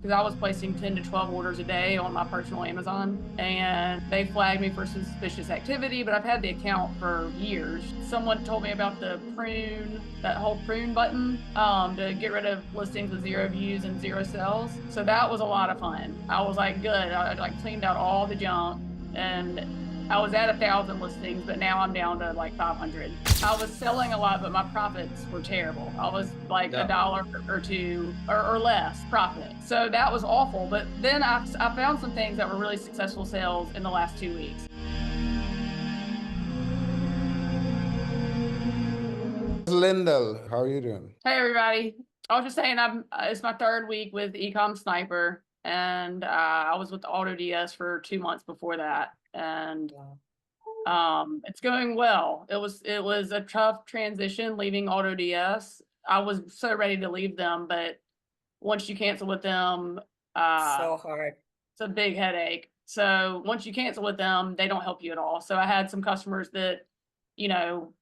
because I was placing 10 to 12 orders a day on my personal Amazon, and they flagged me for suspicious activity, but I've had the account for years. Someone told me about the prune, that whole prune button, to get rid of listings with 0 views and 0 sales. So that was a lot of fun. I was like, good. I like cleaned out all the junk, and I was at 1,000 listings, but now I'm down to like 500. I was selling a lot, but my profits were terrible. I was like Yeah. $1 or $2 or less profit. So that was awful. But then I found some things that were really successful sales in the last 2 weeks. Lyndall, how are you doing? Hey everybody. I was just saying it's my 3rd week with EcomSniper, and I was with AutoDS for 2 months before that. And it's going well. It was a tough transition leaving AutoDS. I was so ready to leave them, but once you cancel with them, So hard. it's a big headache. So once you cancel with them, they don't help you at all. So I had some customers that, you know,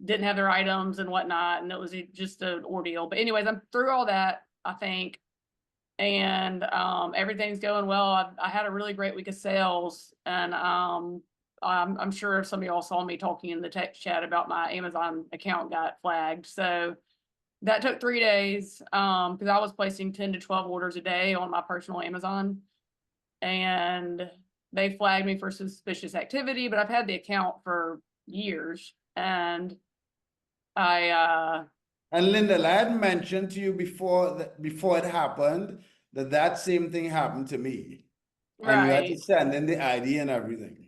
didn't have their items and whatnot, and it was just an ordeal. But anyways, I'm through all that, I think, and everything's going well. I had a really great week of sales, and I'm sure some of y'all saw me talking in the text chat about my Amazon account got flagged. So that took 3 days because I was placing 10 to 12 orders a day on my personal Amazon, and they flagged me for suspicious activity, but I've had the account for years, and And Lyndall, I had mentioned to you before it happened that same thing happened to me. And you had to right. send in the ID and everything.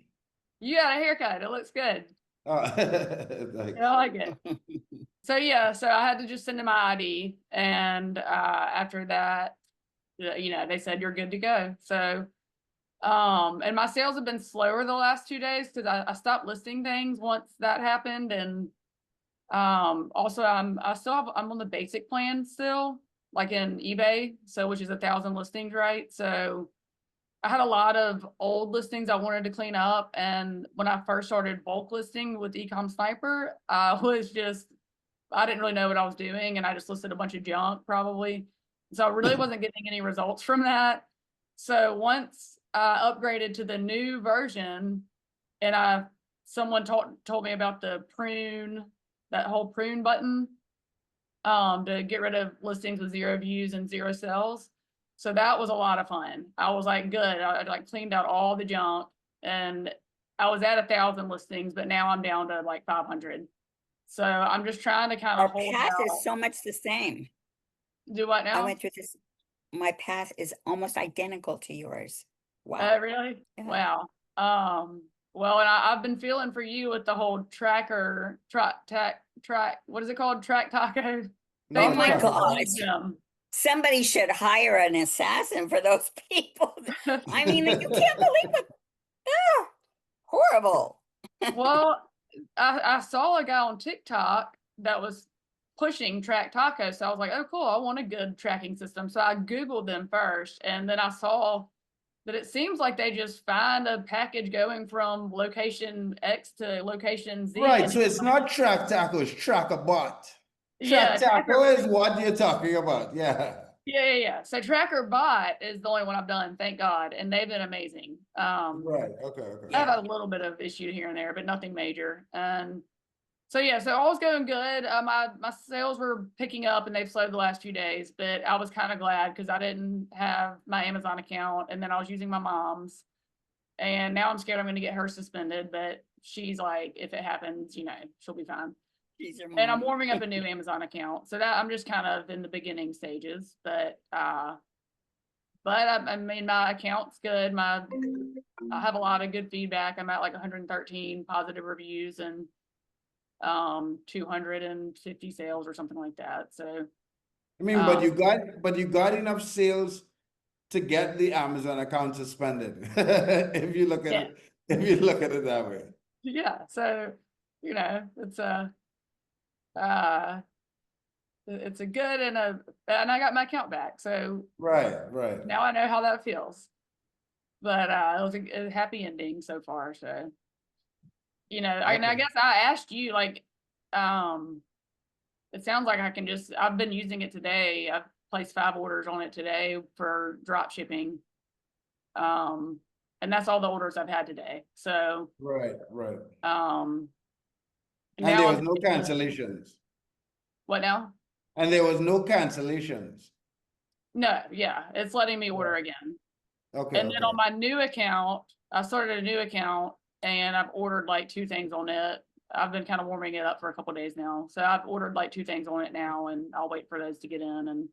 You got a haircut. It looks good. Like, I like it. So yeah, so I had to just send in my ID, and after that, you know, they said you're good to go. So and my sales have been slower the last 2 days because I stopped listing things once that happened. And also I'm on the basic plan still, like in eBay, so which is 1,000 listings, right? So I had a lot of old listings I wanted to clean up, and when I first started bulk listing with EcomSniper, I didn't really know what I was doing, and I just listed a bunch of junk probably. So I really wasn't getting any results from that. So once I upgraded to the new version, and someone told me about the prune, that whole prune button, to get rid of listings with 0 views and 0 sales. So that was a lot of fun. I was like, good. I like cleaned out all the junk, and I was at 1,000 listings, but now I'm down to like 500. So I'm just trying to kind Our of hold path out. is so much the same. Do what I now? went through this. My path is almost identical to yours. Oh, Wow. really? Yeah. Wow. Well, and I've been feeling for you with the whole tracker, what is it called? Track taco. They Oh my planted Tracker the gosh. lead gem. Somebody should hire an assassin for those people. I mean, you can't believe it. Ah, horrible. Well, I saw a guy on TikTok that was pushing Track Taco, so I was like, oh, cool, I want a good tracking system. So I Googled them first, and then I saw that it seems like they just find a package going from location X to location Z. right, so it's not track tackle, it's track a bot. Yeah, Track tackle is what you're talking about. Yeah. yeah. So Tracker Bot is the only one I've done, thank God, and they've been amazing. Right. Okay. I have a little bit of issue here and there, but nothing major. And so yeah, so all was going good. My sales were picking up, and they've slowed the last few days, but I was kind of glad because I didn't have my Amazon account, and then I was using my mom's, and now I'm scared I'm going to get her suspended. But she's like, if it happens, you know, she'll be fine. And I'm warming up a new Amazon account, so that I'm just kind of in the beginning stages. But I mean, my account's good. I have a lot of good feedback. I'm at like 113 positive reviews and 250 sales or something like that. So I mean, but you got enough sales to get the Amazon account suspended. If you look at yeah, it, if you look at it that way. yeah. So you know, it's a good and I got my account back. So Right. now I know how that feels. But it was a happy ending so far. So you know, and I Okay. guess I asked you, like, it sounds like I can just, I've been using it today. placed 5 orders on it today for drop shipping. And that's all the orders I've had today. So, Right. and And now there I'm was no cancellations. what now? And there was no cancellations. No, yeah, it's letting me order again. Okay, And then on my new account, I started a new account and I've ordered like 2 things on it. I've been kind of warming it up for a couple days now. So I've ordered like 2 things on it now and I'll wait for those to get in and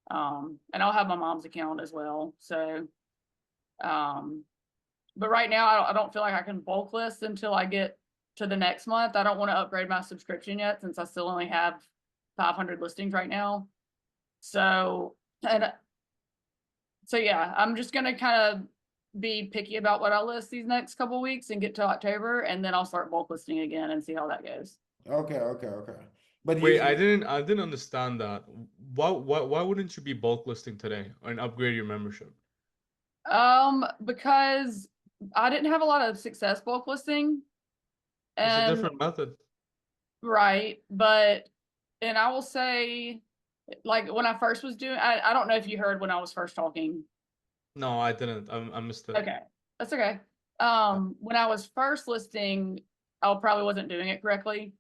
I'll have my mom's account as well. So, but right now I don't feel like I can bulk list until I get to the next month. I don't want to upgrade my subscription yet since I still only have 500 listings right now. So, so yeah, I'm just going to kind of be picky about what I list these next couple weeks and get to October, and then I'll start bulk listing again and see how that goes. Okay. But Wait, I didn't understand that. Why wouldn't you be bulk listing today and upgrade your membership? Because I didn't have a lot of success bulk listing. It's a And different method. right, but and I will say, like when I first was doing, I don't know if you heard when I was first talking. No, I didn't. I missed it. Okay, that's okay. When I was first listing, I probably wasn't doing it correctly.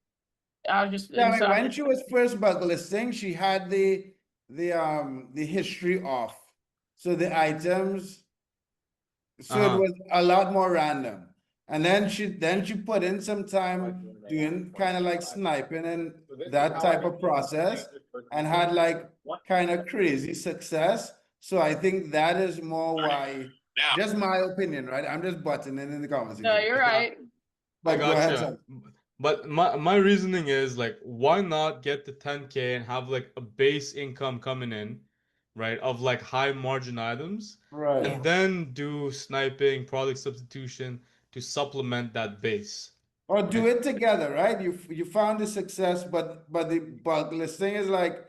I was just Yeah, I and mean, so when she was first bulk listing, she had the history off. So the items, so it was a lot more random. And then she put in some time doing kind of like sniping and that type of process and had like kind of crazy success. So I think that is more why, just my opinion, right? I'm just butting in the conversation. no, you're right. But I go ahead, gotcha. son. But my reasoning is like, why not get the 10K and have like a base income coming in, right? Of like high margin items, Right. and then do sniping, product substitution to supplement that base. Or do it together, right? You found the success, but the bulk listing is like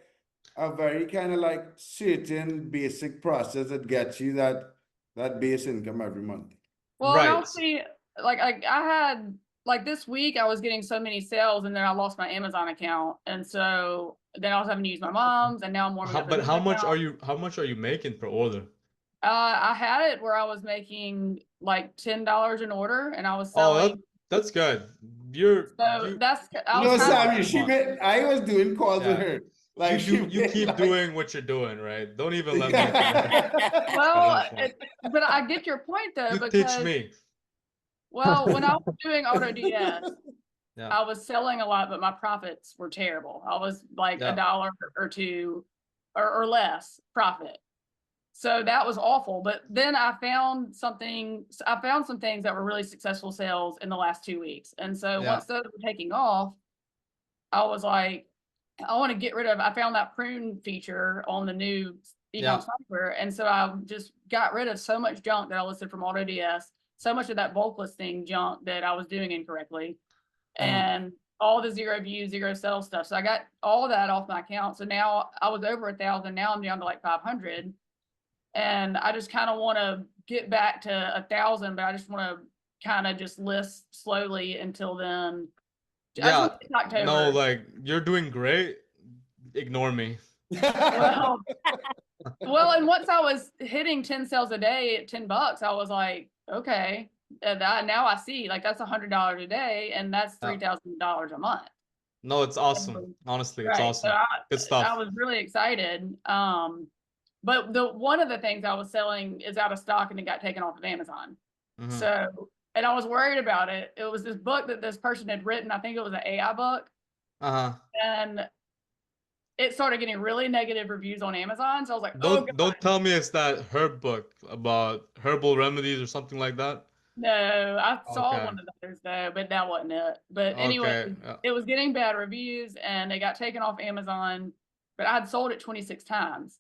a very kind of like certain basic process that gets you that base income every month. Well, and I'll Right. see, like I had like this week I was getting so many sales and then I lost my Amazon account. And so then I was having to use my mom's and now I'm warming up. But a how new much account. how much are you making per order? I had it where I was making like $10 an order and I was Oh, selling. that's good. So that's, I was No, kind of Sam, like, she made, I was doing calls with Yeah. her. Like You keep doing what you're doing, right? Don't even let me well, finish it. but I get your point though, You teach because, me. well, when I was doing AutoDS, Yeah. I was selling a lot, but my profits were terrible. I was like Yeah. $1 or $2 or less profit. So that was awful. But then I found some things that were really successful sales in the last 2 weeks. And so Yeah. once those were taking off, I was like, I want to get rid of, I found that prune feature on the new Yeah. EcomSniper. And so I just got rid of so much junk that I listed from AutoDS, so much of that bulk listing junk that I was doing incorrectly, and all the 0 views, 0 sell stuff. So I got all that off my account. So now I was over 1,000. Now I'm down to like 500. And I just kind of want to get back to 1,000, but I just want to kind of just list slowly until then. Yeah. October. No, like you're doing great. Ignore me. Well, and once I was hitting 10 sales a day at $10, I was like, okay, now I see like that's $100 a day, and that's $3,000 a month. No, it's awesome. Honestly, it's Right. awesome. So Good stuff. I was really excited. But one of the things I was selling is out of stock and it got taken off of Amazon. So, and I was worried about it. It was this book that this person had written. I think it was an AI book. And it started getting really negative reviews on Amazon. So I was like, don't tell me it's that herb book about herbal remedies or something like that. No, I saw one of those though, but that wasn't it. But anyway, it was getting bad reviews and it got taken off Amazon, but I had sold it 26 times.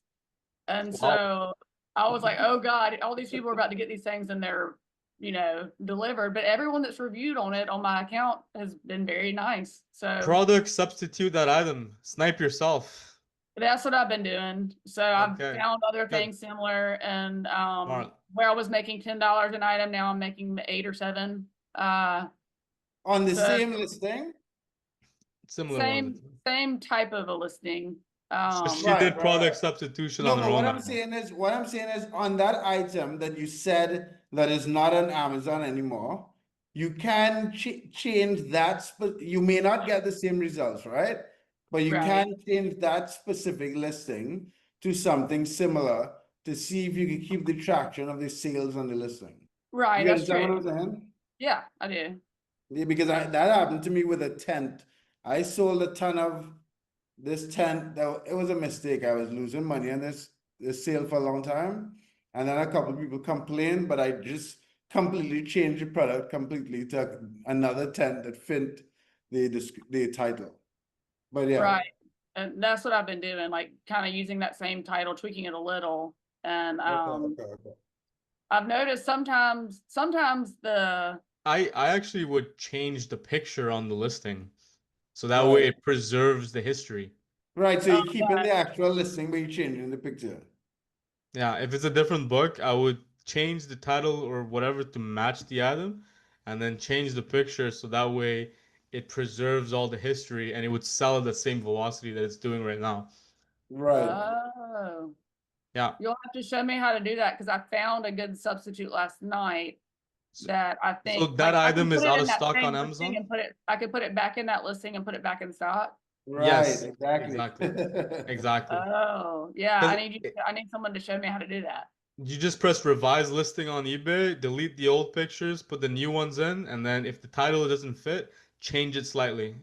And so I was like, oh God, all these people are about to get these things and they're, delivered. But everyone that's reviewed on it on my account has been very nice. So product substitute that item, snipe yourself. That's what I've been doing. So I've found other things similar, and where I was making $10 an item, now I'm making 8 or 7. On the same listing? Similar same type of a listing. She Right, did right, product right. substitution No, on her but own what I'm item. saying is, on that item that you said that is not on Amazon anymore, you can change that. You may not get the same results, right? But you Right. can change that specific listing to something similar to see if you can keep the traction of the sales on the listing. Right, You that's understand what true. I'm saying? Yeah, I do. Yeah, because that happened to me with a tent. I sold a ton of this tent. It was a mistake. I was losing money on this sale for a long time, and then a couple of people complained, but I just completely changed the product completely to another tent that fit the title. But yeah, Right. And that's what I've been doing, like kind of using that same title, tweaking it a little. And okay. I've noticed sometimes the I actually would change the picture on the listing, so that way Right. it preserves the history. Right. So you keep in yeah, the actual listing, but you're changing the picture. Yeah, if it's a different book, I would change the title or whatever to match the item, and then change the picture so that way it preserves all the history and it would sell at the same velocity that it's doing right now. Right. oh, Yeah. you'll have to show me how to do that because I found a good substitute last night So, that I so think that like I item can put is it out in of that stock same on listing Amazon? and I could put it back in that listing and put it back in stock. Right. Yes, Exactly. exactly. Exactly. Oh, yeah, Because I need someone to show me how to do that. you just press revise listing on eBay, delete the old pictures, put the new ones in, and then if the title doesn't fit, change it slightly.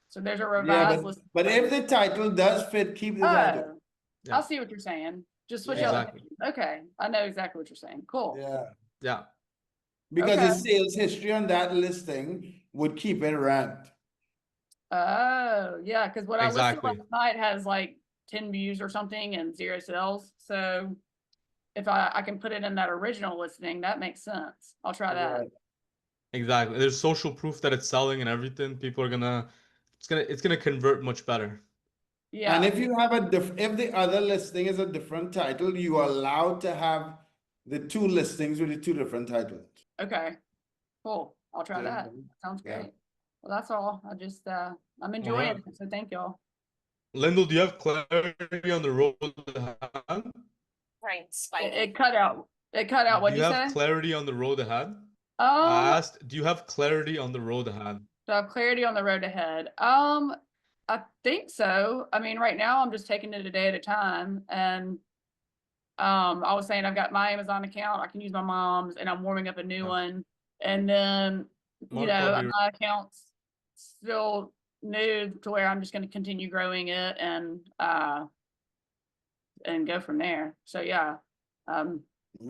So there's a Yeah, revised list. but if the title does fit, keep the title. Oh, Yeah, I see what you're saying. Just switch Yeah. out the exactly. pictures. Okay, I know exactly what you're saying. Cool. Yeah. Yeah, Because Okay. the sales history on that listing would keep it ranked. Oh, yeah, because what I listed exactly. last night has like 10 views or something and 0 sales. So if I can put it in that original listing, that makes sense. I'll try that. Right. Exactly. There's social proof that it's selling and everything. People are gonna it's gonna convert much better. And Yeah. if you have if the other listing is a different title, you are allowed to have the two listings with the two different titles. Okay. Cool. I'll try that. Sounds Yeah. great. Well, that's all. I'm enjoying Alright. it. So thank y'all. Lyndall, do you have clarity on the road ahead? It cut out. It cut out. Do What'd you you have say? clarity on the road ahead? I asked, do you have clarity on the road ahead? So I have clarity on the road ahead. I think so. I mean, right now I'm just taking it a day at a time. And I was saying I've got my Amazon account. I can use my mom's, and I'm warming up a new Yeah. one. And then, Mark, I'll be my account's still new to where I'm just going to continue growing it and go from there. So yeah,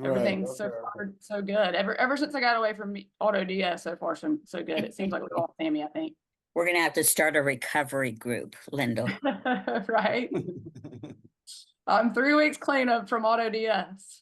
everything's so far so good. Ever since I got away from AutoDS, so far so good. It seems like we're all Sammy, I think. We're gonna have to start a recovery group, Lyndall. Right. I'm 3 weeks cleanup from AutoDS.